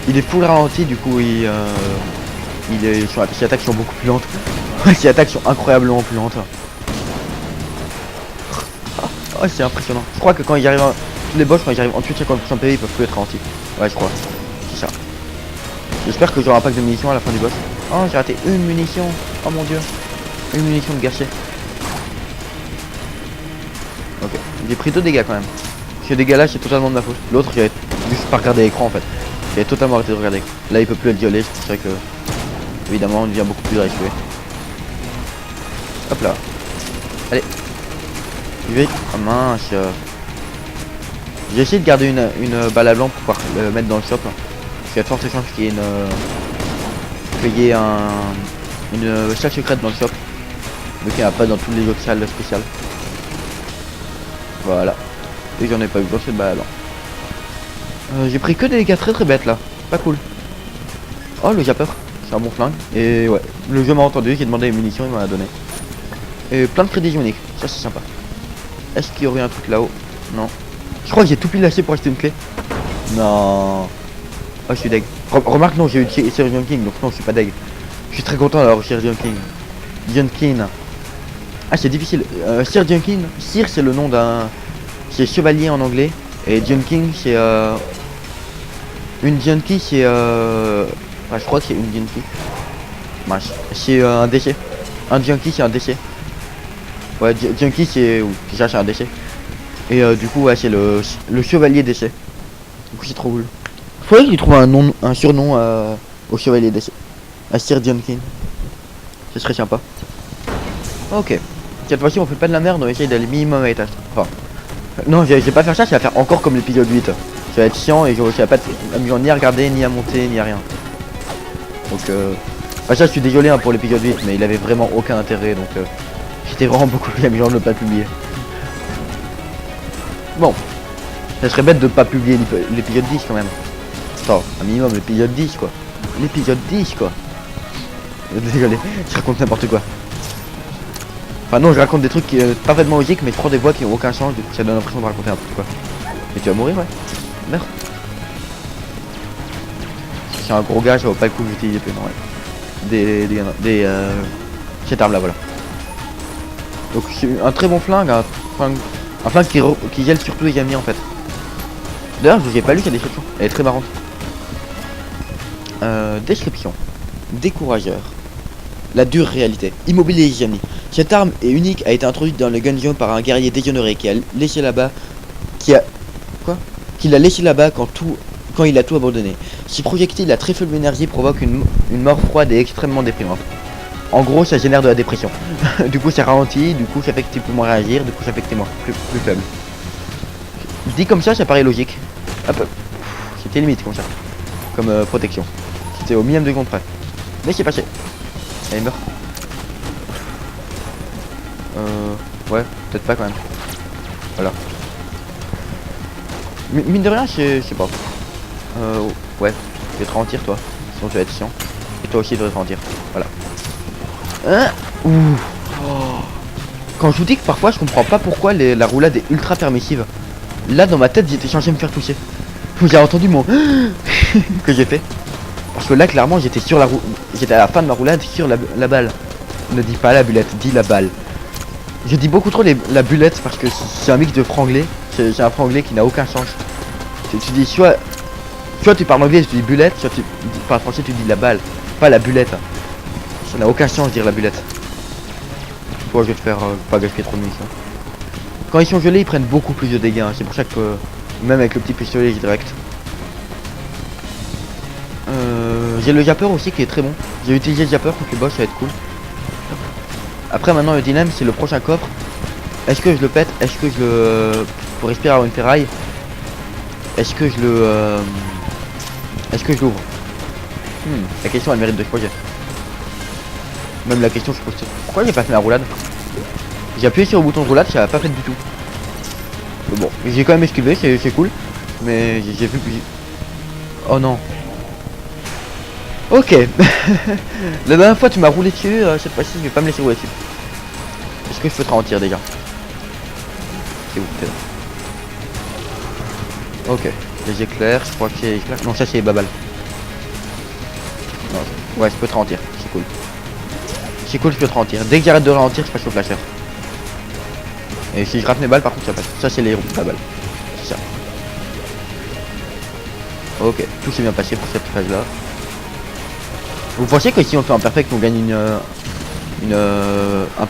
Il est full ralenti, du coup ses attaques sont beaucoup plus lentes. Ses attaques sont incroyablement plus lentes. Oh, c'est impressionnant. Je crois que quand ils arrivent tous les boss, quand ils arrivent en dessous de 50% de PV, ils peuvent plus être ralentis. Ouais, je crois. C'est ça. J'espère que j'aurai un pack de munitions à la fin du boss. Oh, j'ai raté une munition. Oh mon dieu. Une munition de gâchée. Ok. J'ai pris 2 dégâts quand même. Ce dégât là, c'est totalement de ma faute. L'autre, j'avais juste pas regardé l'écran en fait. J'avais totalement arrêté de regarder. Là, il peut plus être violé. C'est vrai que, évidemment, on devient beaucoup plus respectué. Hop là. Allez. Vite. Oh mince. J'ai essayé de garder une balle à blanc pour pouvoir le mettre dans le shop. Parce qu'il y a de fortes chances qu'il y ait une salle secrète dans le shop. Mais qu'il n'y en a pas dans toutes les autres salles spéciales. Voilà. Et j'en ai pas eu dans cette balle à blanc. J'ai pris que des dégâts très bêtes là. Pas cool. Oh le japper. C'est un bon flingue. Et ouais. Le jeu m'a entendu, j'ai demandé les munitions, il m'en a donné. Et plein de crédits uniques. Ça c'est sympa. Est-ce qu'il y aurait un truc là-haut? Non. Je crois que j'ai tout pile lâché pour acheter une clé. Non. Oh, je suis deg. Remarque, non, j'ai eu Sir Junkin, donc non, je suis pas deg. Je suis très content d'avoir Sir Junkin. Junkin. Ah, c'est difficile. Sir Junkin. Sir, c'est le nom d'un. C'est chevalier en anglais. Et Junkin, c'est. Une Junkie, c'est. Ah, je crois que c'est une Junkie. C'est un déchet. Un Junkie, c'est un déchet. Ouais, Junkie c'est... Oui, déjà c'est un déchet. Et du coup ouais c'est le chevalier déchet. Du coup c'est trop cool. Faudrait qu'il trouve un surnom au chevalier déchet. À Sir Junkin. Ce serait sympa. Ok. Cette fois-ci on fait pas de la merde, on essaye d'aller minimum à l'étage. Enfin, non, je vais pas faire ça, je vais faire encore comme l'épisode 8. Ça va être chiant et je vais pas amusant ni à regarder, ni à monter, ni à rien. Donc enfin, ça je suis désolé hein, pour l'épisode 8, mais il avait vraiment aucun intérêt, donc j'étais vraiment beaucoup plus amusant de ne pas publier. Bon, ça serait bête de pas publier l'épisode 10 quand même. Attends, un minimum l'épisode 10 quoi. L'épisode 10 quoi. Désolé, je raconte n'importe quoi. Enfin non, je raconte des trucs parfaitement logiques, mais je prends des voix qui n'ont aucun sens, du coup ça donne l'impression de raconter n'importe quoi. Et tu vas mourir, ouais. Merde. C'est un gros gars, ça vaut pas le coup que j'utilise plus, non, ouais. Cette arme là, voilà. Donc c'est un très bon flingue, un flingue qui gèle surtout les amis en fait. D'ailleurs, je vous ai pas lu sa description, elle est très marrante. Description. Décourageur. La dure réalité. Immobilier les amis. Cette arme est unique, a été introduite dans le Gungeon par un guerrier dégénéré qui a laissé là-bas. Qui l'a laissé là-bas quand il a tout abandonné. Ce projectile à très faible énergie provoque une mort froide et extrêmement déprimante. En gros, ça génère de la dépression. Du coup, ça ralentit, du coup, ça fait que tu peux moins réagir, du coup, ça fait que t'es plus faible. Dit comme ça paraît logique. Hop, c'était limite comme ça. Comme protection. C'était au millième de seconde près. Mais c'est passé. Elle meurt. Ouais, peut-être pas quand même. Voilà. Mine de rien, je sais pas. Ouais, je vais te ralentir toi. Sinon tu vas être chiant. Et toi aussi tu devrais te ralentir. Voilà. Hein. Ouh. Oh. Quand je vous dis que parfois je comprends pas pourquoi la roulade est ultra permissive. Là dans ma tête j'étais censé me faire toucher. Vous avez entendu mon que j'ai fait. Parce que là clairement j'étais sur la roue. J'étais à la fin de ma roulade sur la balle. Ne dis pas la bullette, dis la balle. Je dis beaucoup trop la bullette parce que c'est un mix de franglais. C'est un franglais qui n'a aucun sens. Tu dis soit tu parles anglais et tu dis bullette, soit tu parles français tu dis la balle, pas la bullette. Ça n'a aucun sens de dire la bullette. Toi je vais te faire pas gaspiller trop de munitions. Quand ils sont gelés ils prennent beaucoup plus de dégâts, hein. C'est pour ça que même avec le petit pistolet j'ai direct. J'ai le japper aussi qui est très bon. J'ai utilisé le japper contre le boss, ça va être cool. Après maintenant le dilemme c'est le prochain coffre. Est-ce que je le pète? Est-ce que je le... pour respirer avoir une ferraille? Est-ce que je le... Est-ce que je l'ouvre? La question elle mérite de se poser. Même la question je pose. Pourquoi j'ai pas fait la roulade? J'ai appuyé sur le bouton de roulade, ça l'a pas fait du tout. Mais bon, j'ai quand même esquivé, c'est cool. Mais j'ai vu que... Oh non. Ok. La dernière fois tu m'as roulé dessus, cette fois-ci je vais pas me laisser rouler dessus. Est-ce que je peux te ralentir déjà? C'est où? T'es là. Ok. Les éclairs, je crois que c'est éclairs. Non, ça c'est les babales. Non, ouais, je peux te ralentir, c'est cool. C'est cool, je peux te ralentir. Dès que j'arrête de ralentir, je passe au flasher. Et si je rate mes balles, par contre, ça passe. Ça c'est les babales. C'est ça. Ok, tout s'est bien passé pour cette phase là. Vous pensez que si on fait un perfect on gagne un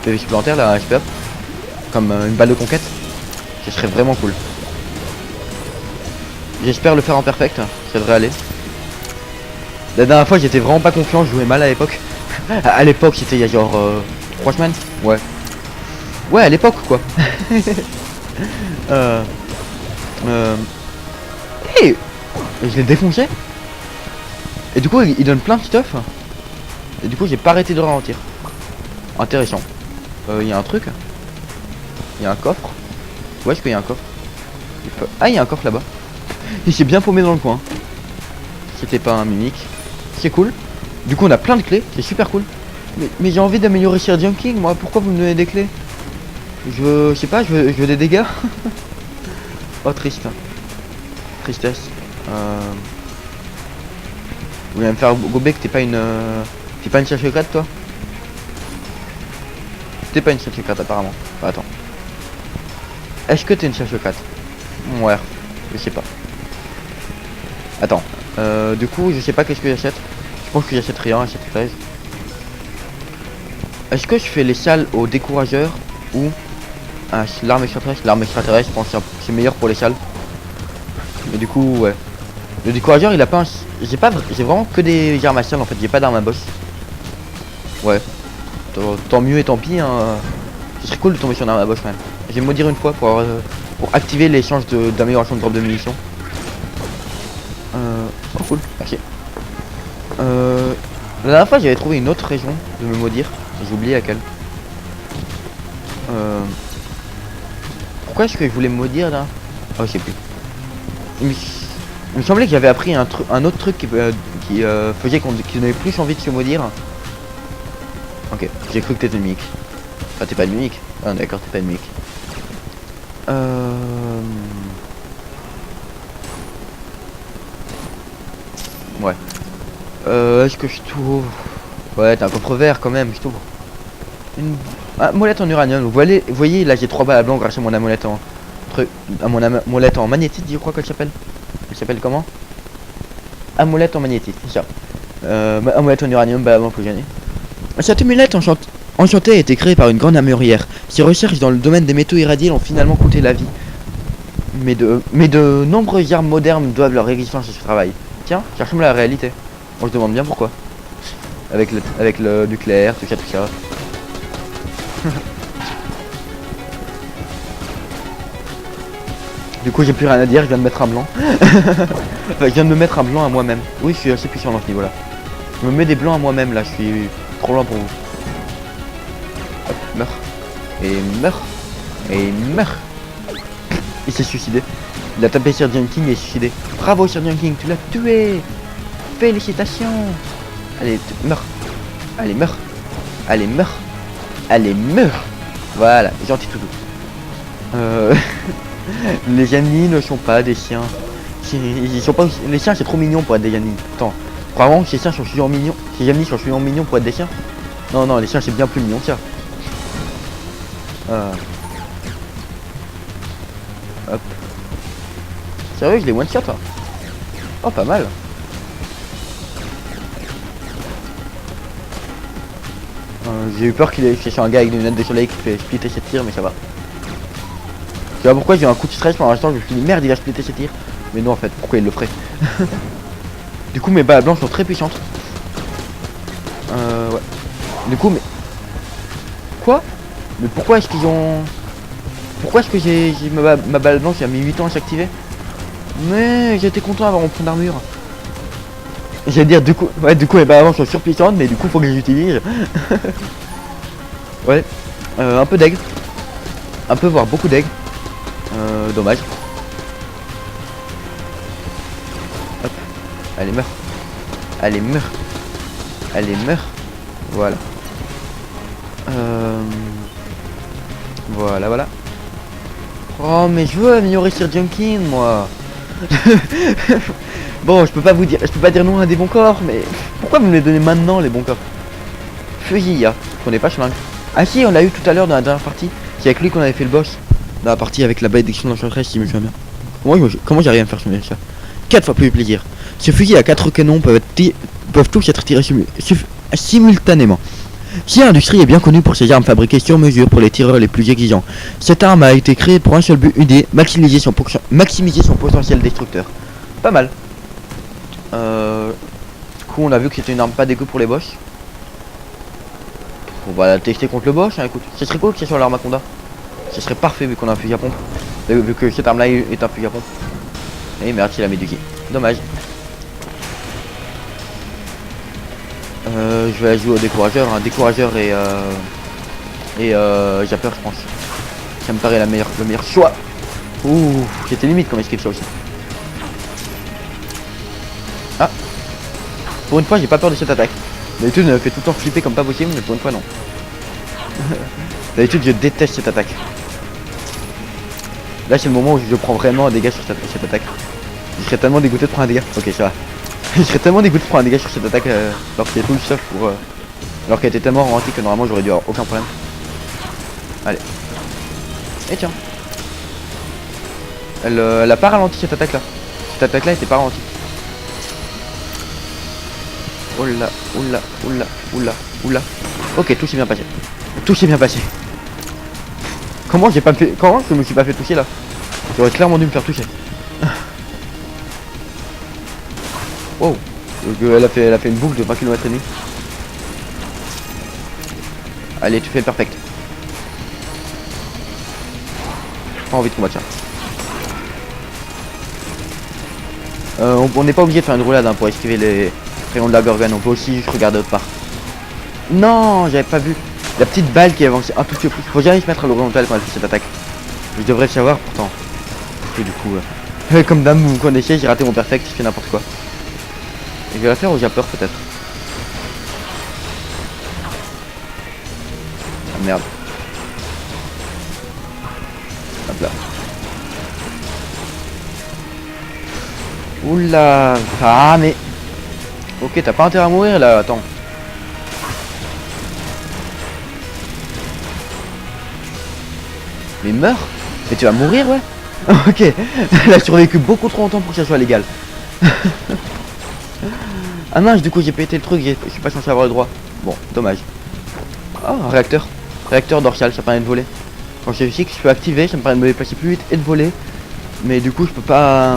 PV supplémentaire là, un HP up, comme une balle de conquête? Ce serait vraiment cool. J'espère le faire en perfect, ça devrait aller. La dernière fois j'étais vraiment pas confiant, je jouais mal à l'époque. À l'époque c'était il y a genre 3 semaines. Ouais. Ouais à l'époque quoi. Hey, je l'ai défoncé. Et du coup il donne plein de stuff. Et du coup j'ai pas arrêté de ralentir. Intéressant. Il y a un truc. Il y a un coffre. Où est-ce qu'il y a un coffre? Ah il y a un coffre là-bas. Il s'est bien paumé dans le coin. C'était pas un mimique. C'est cool. Du coup on a plein de clés. C'est super cool. Mais j'ai envie d'améliorer Sir Junking. Moi pourquoi vous me donnez des clés? Je sais pas, je veux des dégâts. Oh triste. Tristesse. Vous voulez me faire gober que t'es pas une... T'es pas une cherche 4 toi? T'es pas une cherche 4 apparemment. Bah, attends. Est-ce que t'es une cherche 4? Ouais, je sais pas. Attends. Du coup je sais pas qu'est-ce que j'achète. Je pense que j'achète rien, j'achète 13. Est-ce que je fais les salles aux décourageurs ou l'arme extraterrestre? L'arme extraterrestre je pense que c'est meilleur pour les salles. Mais du coup ouais. Le décourageur il a pas un... J'ai vraiment que des armes à salle en fait, j'ai pas d'arme à boss. Ouais. Tant mieux et tant pis hein. Ce serait cool de tomber sur une arme à boss quand même. Je vais me maudire une fois pour activer l'échange d'amélioration de drop de munitions. Oh cool, merci. La dernière fois j'avais trouvé une autre région de me maudire. J'ai oublié laquelle. Pourquoi est-ce que je voulais me maudire là? Oh je sais plus. Il me semblait que j'avais appris un autre truc qui faisait qu'on n'avait plus envie de se maudire. Ok, j'ai cru que t'étais une mimique. Ah t'es pas une mimique. Ah d'accord, t'es pas une mimique. Ouais. Est-ce que je trouve... Ouais, t'as un coffre vert quand même, je trouve. Une amulette en uranium. Vous voyez là j'ai 3 balles à blanc grâce à mon amulette en... amulette en magnétite, je crois qu'elle s'appelle. Elle s'appelle comment? Amulette en magnétite, c'est ça. Amulette en uranium, balle à blanc que j'ai. Cette amulette enchantée a été créée par une grande armurière. Ses recherches dans le domaine des métaux irradiés ont finalement coûté la vie. Mais de nombreuses armes modernes doivent leur existence à ce travail. Tiens, ça ressemble à la réalité. On se demande bien pourquoi. Avec le nucléaire, tout ça, tout ça. Du coup j'ai plus rien à dire, je viens de mettre un blanc. Enfin, je viens de me mettre un blanc à moi-même. Oui, je suis assez puissant dans ce niveau là. Je me mets des blancs à moi-même là, je suis trop loin pour vous. Hop, meurs. Et meurt. Et meurt. Il s'est suicidé. Il a tapé sur Junking et est suicidé. Bravo sur Junking, tu l'as tué. Félicitations. Allez, meurs. Allez, meurs. Allez, meurs. Allez, meurs. Voilà, gentil tout doux. Les Yannis ne sont pas des chiens. Ils sont pas... Les chiens c'est trop mignon pour être des Yannis. Attends, vraiment ces chiens sont suffisamment mignons. Ces Yannis sont suffisamment mignons pour être des chiens. Non, non, les chiens c'est bien plus mignon que ça. Hop. Sérieux, je les one shot là. Oh, pas mal. J'ai eu peur qu'il ait cherché un gars avec des lunettes de soleil qui fait splitter ses tirs, mais ça va. Tu vois pourquoi j'ai eu un coup de stress pour l'instant, je me suis dit merde, il a splitté ses tirs. Mais non, en fait, pourquoi il le ferait? Du coup, mes balles blanches sont très puissantes. Ouais. Du coup, mais... Quoi? Mais pourquoi est-ce qu'ils ont... Pourquoi est-ce que j'ai ma balle blanche, il a mis 8 ans à s'activer? Mais j'étais content d'avoir mon point d'armure. J'allais dire du coup, ouais, du coup les balles blanches sont surpuissantes, mais du coup faut que je les utilise. Ouais, un peu d'aigle. Un peu, voire beaucoup d'aigle. Dommage. Hop. Allez, meurs. Allez, meurs. Allez, meurs. Voilà. Voilà, voilà. Oh, mais je veux améliorer sur Junkin, moi. Bon, je peux pas dire non à des bons corps, mais pourquoi vous me les donnez maintenant, les bons corps? Feuilla, je connais pas Schlang. Ah si, on l'a eu tout à l'heure dans la dernière partie. C'est avec lui qu'on avait fait le boss. Dans la partie avec la bénédiction d'enchantresse, si je me souviens bien. Comment j'arrive à me faire souvenir ça? 4 fois plus de plaisir. Ce fusil à 4 canons peuvent tous être tirés simultanément. Si l'industrie est bien connue pour ses armes fabriquées sur mesure pour les tireurs les plus exigeants, cette arme a été créée pour un seul but unique, maximiser son potentiel destructeur. Pas mal. Du coup on a vu que c'était une arme pas dégueu pour les boss. On va la tester contre le boss, hein, écoute. Ce serait cool que ce soit l'arme à combat. Ce serait parfait vu qu'on a un fusil à pompe. Vu que cette arme là est un fusil à pompe. Et merde, il a mis du qui. Dommage. Je vais jouer au décourageur, un décourageur et Japper, je pense. Ça me paraît le meilleur choix. Ouh, j'étais limite comme escape ça aussi. Ah, pour une fois j'ai pas peur de cette attaque. D'habitude elle me fait tout le temps flipper comme pas possible, mais pour une fois non. D'habitude je déteste cette attaque. Là c'est le moment où je prends vraiment un dégât sur cette attaque. Je serais tellement dégoûté de prendre un dégât. Ok, ça va. Je serais tellement dégoûté de prendre un dégât sur cette attaque alors qu'il y a tout le stuff pour... alors qu'elle était tellement ralentie que normalement j'aurais dû avoir aucun problème. Allez. Et tiens. Elle a pas ralenti cette attaque là. Cette attaque là était pas ralentie. Oh là, oh là, oh là, oh là, oh là. Ok, tout s'est bien passé. Tout s'est bien passé. Comment j'ai pas fait... Comment je me suis pas fait toucher là? J'aurais clairement dû me faire toucher. Wow. Elle a fait une boucle de 20 km et demi. Allez, tu fais le perfect. pas envie de combattre. On n'est pas obligé de faire une roulade hein, pour esquiver les rayons de la Gorgone. On peut aussi juste regarder autre part. Non, j'avais pas vu la petite balle qui avançait un tout petit peu plus. Faut jamais se mettre à l'horizontale quand elle fait cette attaque. Je devrais le savoir pourtant. Et du coup, comme dame, vous me connaissez, j'ai raté mon perfect, je fais n'importe quoi. Et je vais la faire au japper peut-être. Ah merde. Hop là. Oula. Ah mais. Ok, t'as pas intérêt à mourir là, attends. Mais meurs. Mais tu vas mourir, ouais. Ok. Elle a survécu beaucoup trop longtemps pour que ça soit légal. Ah mince, du coup j'ai pété le truc, je suis pas censé avoir le droit. Bon, dommage. Oh, un réacteur. Réacteur dorsal, ça permet de voler. Quand j'ai réussi que je peux activer, ça me permet de me déplacer plus vite et de voler. Mais du coup je peux pas...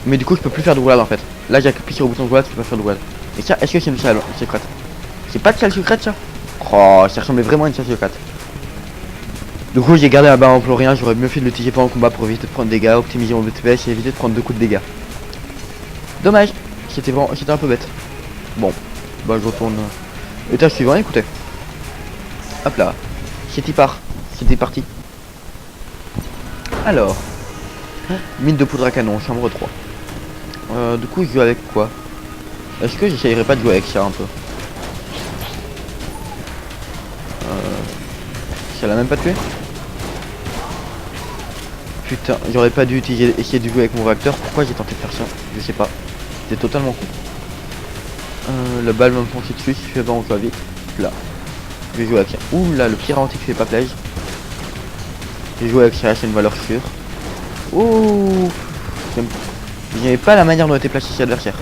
Mais du coup je peux plus faire de roulade en fait. Là j'ai appuyé sur le bouton de roulade, je peux pas faire de roulade. Et ça, est-ce que c'est une salle secrète? C'est pas de salle secrète ça? Oh, ça ressemblait vraiment à une salle secrète. Du coup j'ai gardé la barre en rien, j'aurais mieux fait de l'utiliser pendant le combat pour éviter de prendre des dégâts, optimiser mon BTPS et éviter de prendre 2 coups de dégâts. Dommage, c'était un peu bête. Bon, bah je retourne. Étage suivant, écoutez. Hop là, c'était parti. Alors, mine de poudre à canon, chambre 3. Du coup je joue avec quoi? Est-ce que j'essayerais pas de jouer avec ça un peu? Ça l'a même pas tué? Putain, j'aurais pas dû essayer de jouer avec mon réacteur. Pourquoi j'ai tenté de faire ça? Je sais pas. C'était totalement con. La balle va me foncer dessus si je fais pas on joue vite. Là. Je vais jouer avec ça. Ouh là, le pierre antique fait pas plaisir. Je vais jouer avec ça, c'est une valeur sûre. Ouh. J'avais pas la manière dont était placé cet adversaire.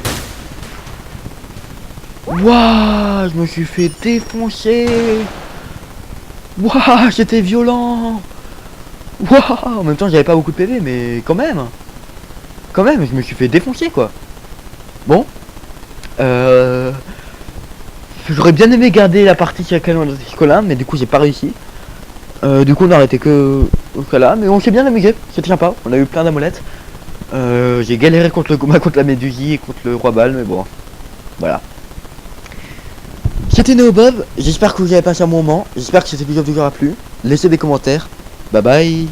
Waouh, je me suis fait défoncer. Waouh, c'était violent. Waouh, en même temps j'avais pas beaucoup de PV mais quand même je me suis fait défoncer quoi. Bon j'aurais bien aimé garder la partie sur laquelle on était là, mais du coup j'ai pas réussi. Du coup on a arrêté que là, mais on s'est bien amusé, c'était sympa, on a eu plein d'amolettes. J'ai galéré contre le combat contre la Médusie et contre le Roi Bal, mais bon voilà. C'était NeoBob, j'espère que vous avez passé un bon moment, j'espère que cette vidéo vous aura plu. Laissez des commentaires. Bye bye.